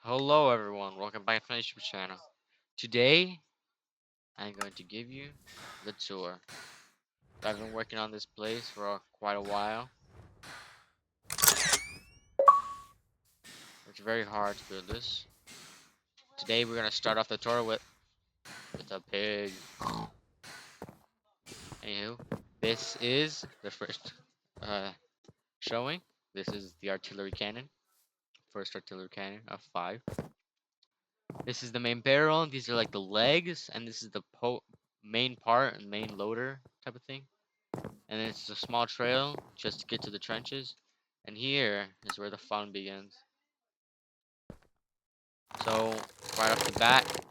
Hello everyone, welcome back to my YouTube channel. Today, I'm going to give you the tour. I've been working on this place for quite a while. It's very hard to build this. Today we're going to start off the tour with a pig. Anywho, this is the first uh, showing. This is the artillery cannon. First artillery cannon of 5. This is the main barrel. These are like the legs, and this is the main part and main loader type of thing. And then it's a small trail just to get to the trenches. And here is where the fun begins. So right off the bat,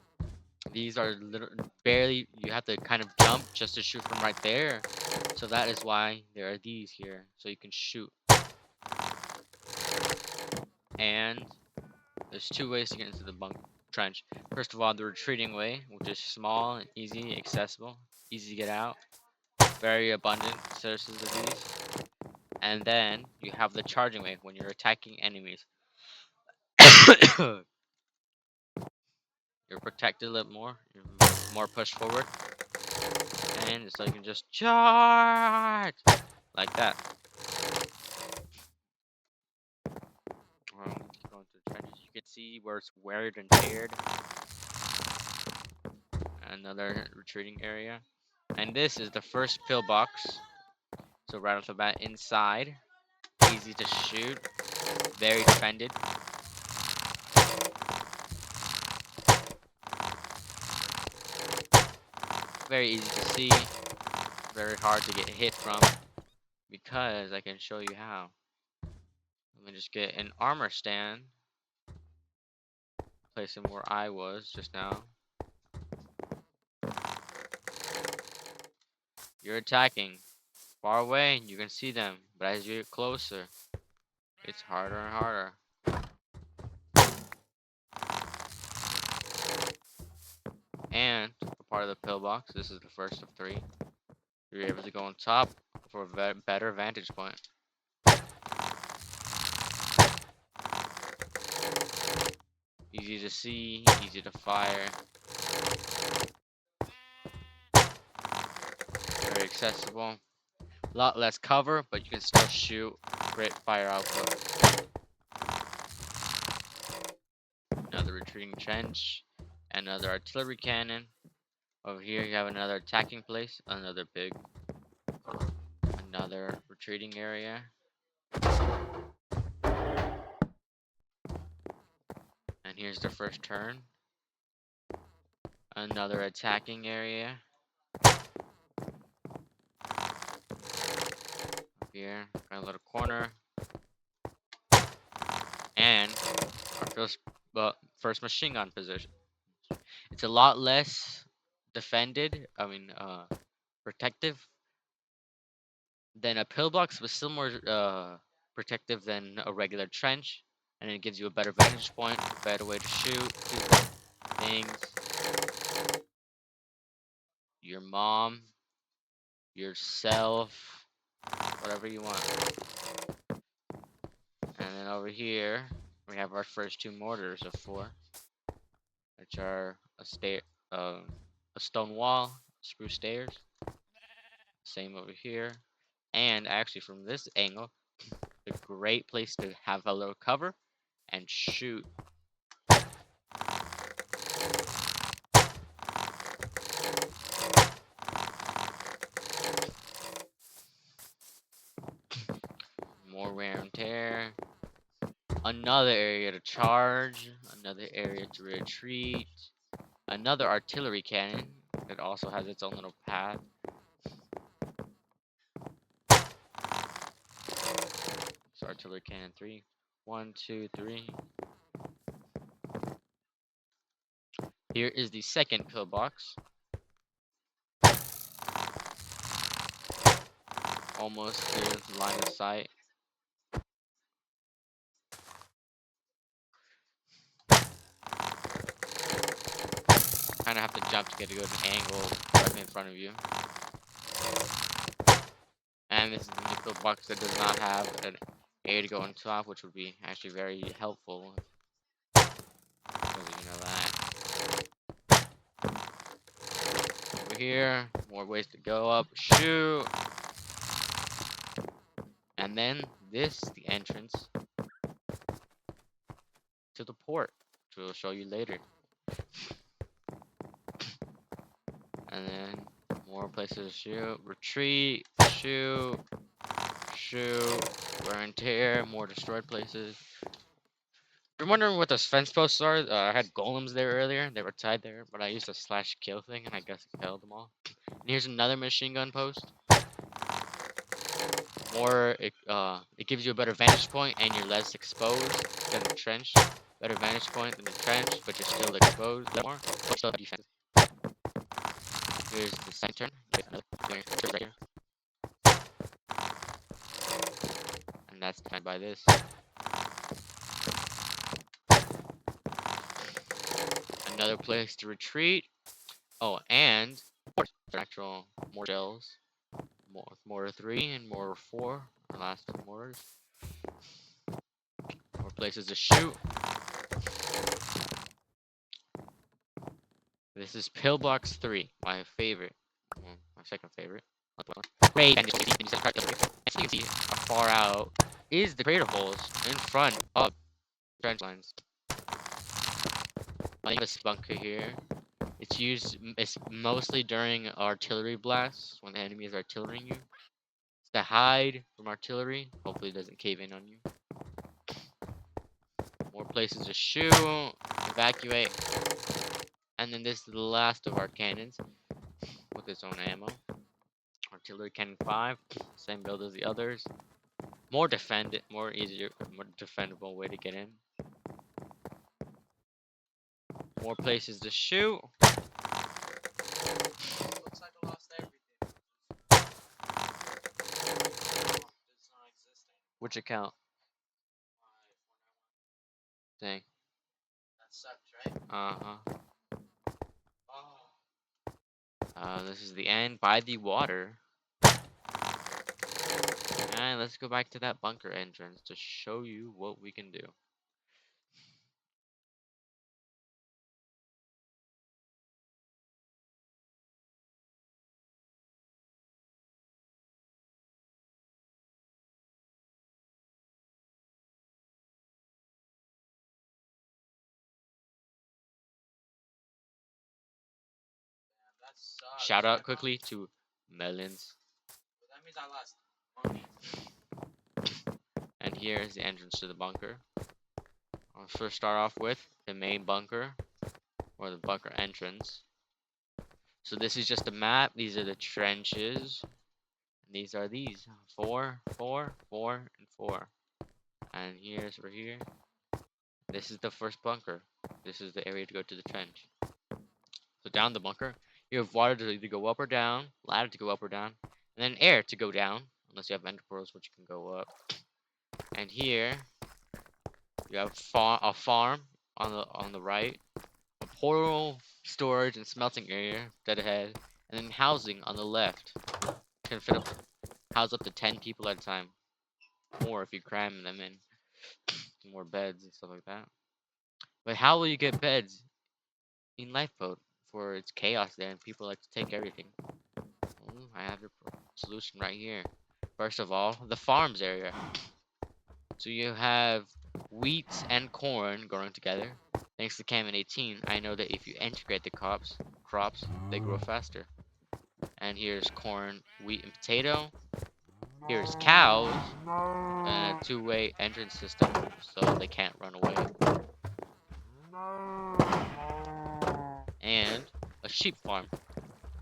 these are barely, you have to kind of jump just to shoot from right there. So that is why there are these here, so you can shoot. And there's 2 ways to get into the trench. First of all, the retreating way, which is small and easy, accessible, easy to get out. Very abundant sources of these. And then you have the charging way when you're attacking enemies. You're protected a little more. You're more pushed forward. And so you can just charge like that. Going through the trenches, you can see where it's weared and teared. Another retreating area. And this is the first pillbox. So right off the bat, inside, easy to shoot, very defended. Very easy to see, very hard to get hit from, because I can show you how. Let me just get an armor stand, place him where I was just now. You're attacking far away, you can see them, but as you get closer, it's harder and harder. And for part of the pillbox, this is the first of 3. You're able to go on top for a better vantage point. Easy to see, easy to fire. Very accessible. A lot less cover, but you can still shoot. Great fire output. Another retreating trench. Another artillery cannon. Over here you have another attacking place. Another pig. Another retreating area. And here's the first turn. Another attacking area. Up here, got a little corner. And our first machine gun position. It's a lot less defended, protective than a pillbox, but still more protective than a regular trench. And it gives you a better vantage point, a better way to shoot people, things. Your mom, yourself, whatever you want. And then over here, we have our first 2 mortars of 4, which are a stone wall, spruce stairs. Same over here. And actually, from this angle, a great place to have a little cover and shoot. More wear and tear. Another area to charge. Another area to retreat. Another artillery cannon that also has its own little path. So artillery cannon 3. 1, 2, 3. Here is the second pillbox. Almost clear the line of sight. Kind of have to jump to get a good angle right in front of you. And this is the new pillbox that does not have an area to go on top, which would be actually very helpful. here. More ways to go up. Shoot. And then this, the entrance to the port, which we'll show you later. And then more places to shoot. Retreat. Shoot. Shoot. Wear and tear. More destroyed places. You're wondering what those fence posts are? I had golems there earlier. They were tied there, but I used a slash kill thing, and I guess it killed them all. And here's another machine gun post. It gives you a better vantage point, and you're less exposed than the trench. Better vantage point than the trench, but you're still exposed more. But still defense. Here's the center. Here's another right here. And that's defended by this. Another place to retreat. Oh, and actual more shells. Mortar 3 and mortar 4. Our last two mortars. More places to shoot. This is Pillbox 3, my favorite. Well, my second favorite. Great, and you can see far out is the crater holes in front of trench lines. I have this bunker here. It's mostly during artillery blasts when the enemy is artillerying you. It's to hide from artillery. Hopefully it doesn't cave in on you. More places to shoot, evacuate. And then this is the last of our cannons with its own ammo. Artillery cannon 5, same build as the others. More defendable way to get in. More places to shoot. Looks like I lost everything. Which account? Dang. That sucks, right? Uh-huh. Oh. This is the end by the water. And let's go back to that bunker entrance to show you what we can do. That sucks. Shout out quickly to Melons. Well, that means I lost money. And here is the entrance to the bunker. I'll first start off with the main bunker, or the bunker entrance. So this is just a map. These are the trenches. And these are these. 4, 4, 4, and 4. And here's right here. This is the first bunker. This is the area to go to the trench. So down the bunker, you have water to either go up or down, ladder to go up or down, and then air to go down, unless you have ender pearls, which can go up. And here, you have a farm on the right, a portal, storage, and smelting area dead ahead, and then housing on the left. Can house up to 10 people at a time, more if you cram them in. More beds and stuff like that. But how will you get beds in Lifeboat? For it's chaos there and people like to take everything. I have your solution right here. First of all, the farms area. So you have wheat and corn growing together. Thanks to Canon 18, I know that if you integrate the crops, they grow faster. And here's corn, wheat, and potato. Here's cows, and a two-way entrance system so they can't run away. And a sheep farm,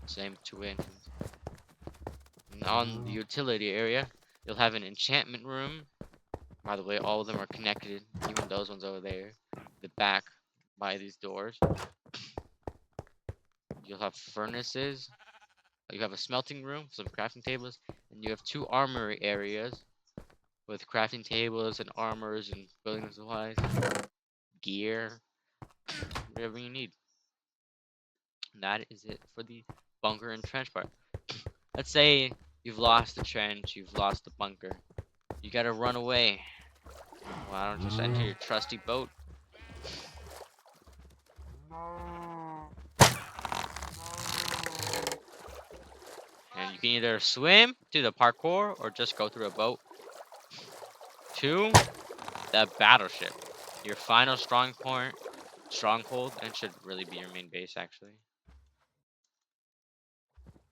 same two-way entrance. And on the utility area, you'll have an enchantment room. By the way, all of them are connected, even those ones over there. The back by these doors. You'll have furnaces. You have a smelting room, some crafting tables, and you have 2 armory areas with crafting tables and armors and building supplies, gear, whatever you need. And that is it for the bunker and trench part. Let's say you've lost the trench, you've lost the bunker. You gotta run away. Why don't you just enter your trusty boat? can either swim to the parkour or just go through a boat to the battleship. Your final stronghold, and should really be your main base actually.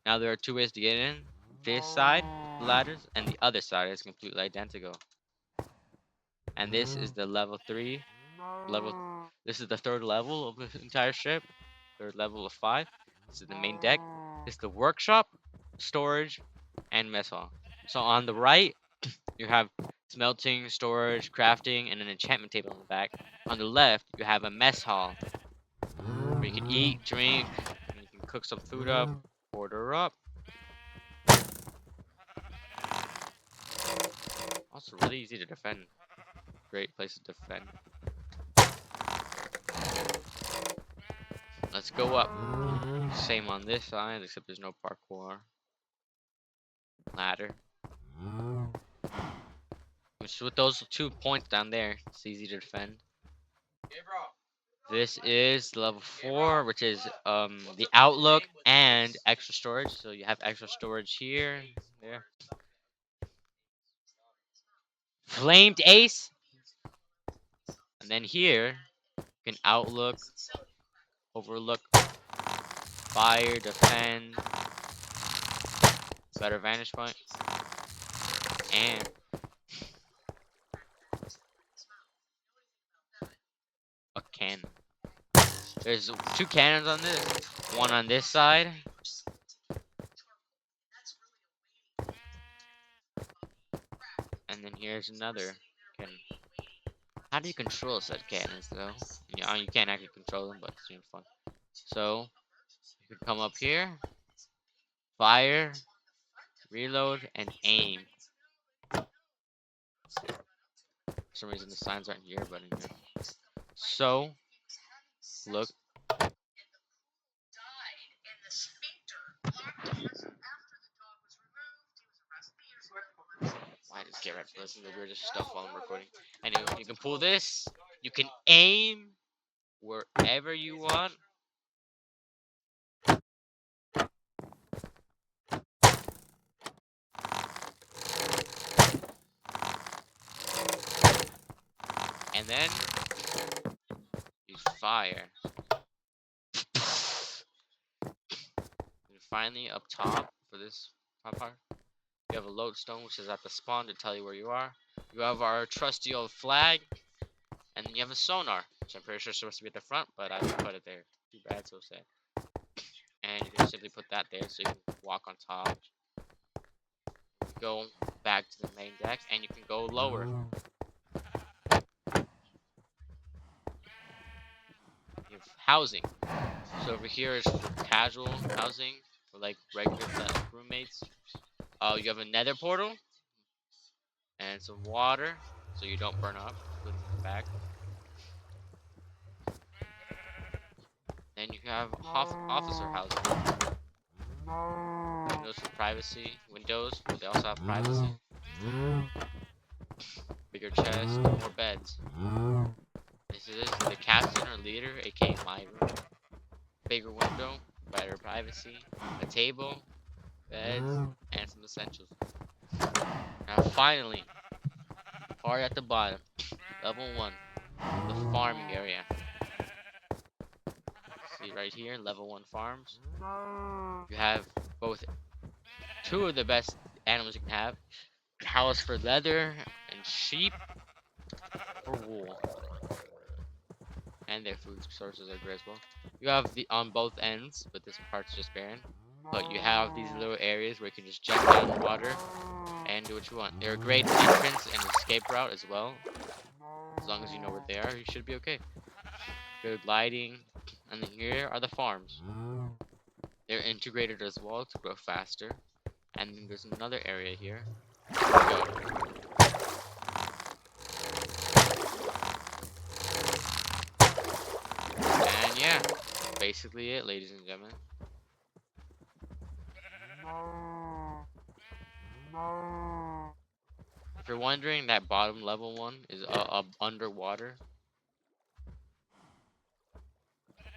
Now there are two ways to get in. This side, the ladders, and the other side is completely identical. And this is the level 3 level. This is the third level of the entire ship. Third level of 5. This is the main deck. This is the workshop, storage, and mess hall. So on the right, you have smelting, storage, crafting, and an enchantment table on the back. On the left, you have a mess hall where you can eat, drink, and you can cook some food up, order up. Also, really easy to defend. Great place to defend. Let's go up. Same on this side, except there's no parkour. Ladder. Just with those 2 points down there, it's easy to defend. Okay, bro. This is level 4, which is the outlook and extra storage. So you have extra storage here, there. Flamed Ace. And then here, you can outlook, overlook, fire, defend, better vantage point, and a cannon. There's 2 cannons on this. One on this side. And then here's another cannon. How do you control said cannons though? You can't actually control them, but it's even fun. So you can come up here, fire, reload, and aim. For some reason the signs aren't here, but in here. So look. Why does get right to listen to the weirdest stuff while I'm recording? Anyway, you can pull this. You can aim wherever you want. And then use fire. And finally, up top for this part, you have a lodestone, which is at the spawn to tell you where you are. You have our trusty old flag, and then you have a sonar, which I'm pretty sure is supposed to be at the front, but I didn't put it there. Too bad, so sad. And you can simply put that there so you can walk on top. Go back to the main deck, and you can go lower. You have housing. So over here is for casual housing, for like regular roommates. You have a nether portal, and some water, so you don't burn up, including the back. Then you have officer housing. Windows for privacy. Windows, but they also have privacy. Bigger chest, more beds. This is the captain or leader, aka my room. Bigger window, better privacy. A table, beds, and some essentials. Now finally, part at the bottom, level 1, the farming area. See right here, level 1 farms. You have both 2 of the best animals you can have. Cows for leather and sheep for wool. And their food sources are great as well. You have the on both ends, but this part's just barren. But you have these little areas where you can just jump down the water and do what you want. They're a great entrance and escape route as well. As long as you know where they are, you should be okay. Good lighting. And then here are the farms. They're integrated as well to grow faster. And then there's another area here. Go. And yeah, basically it, ladies and gentlemen. If you're wondering, that bottom level one is underwater.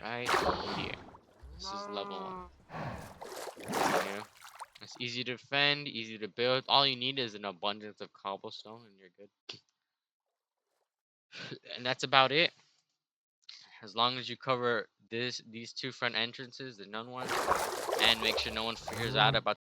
Right here. This is level 1. Here. It's easy to defend, easy to build. All you need is an abundance of cobblestone, and you're good. And that's about it. As long as you cover these two front entrances, the none ones, and make sure no one figures out about